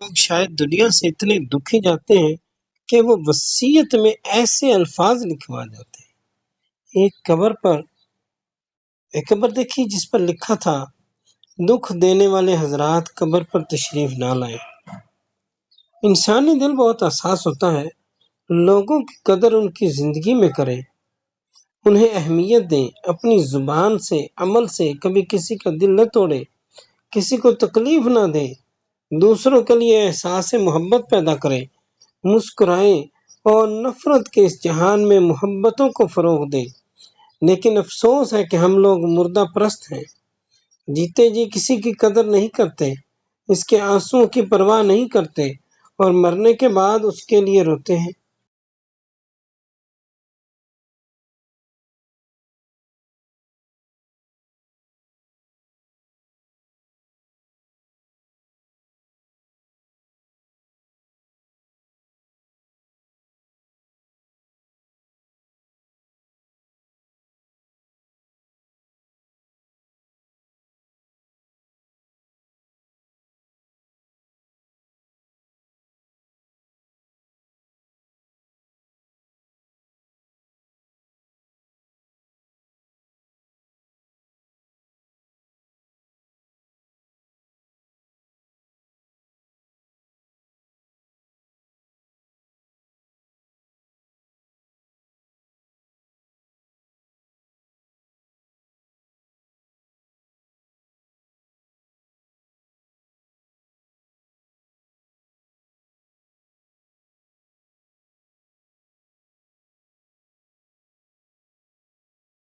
لوگ شاید دنیا سے اتنے دکھی جاتے ہیں کہ وہ وصیت میں ایسے الفاظ لکھوا جاتے ہیں۔ ایک قبر دیکھی جس پر لکھا تھا، دکھ دینے والے حضرات قبر پر تشریف نہ لائیں۔ انسانی دل بہت حساس ہوتا ہے، لوگوں کی قدر ان کی زندگی میں کریں، انہیں اہمیت دیں، اپنی زبان سے، عمل سے کبھی کسی کا دل نہ توڑیں، کسی کو تکلیف نہ دیں، دوسروں کے لیے احساس محبت پیدا کریں، مسکرائیں اور نفرت کے اس جہان میں محبتوں کو فروغ دیں۔ لیکن افسوس ہے کہ ہم لوگ مردہ پرست ہیں، جیتے جی کسی کی قدر نہیں کرتے، اس کے آنسوؤں کی پرواہ نہیں کرتے اور مرنے کے بعد اس کے لیے روتے ہیں۔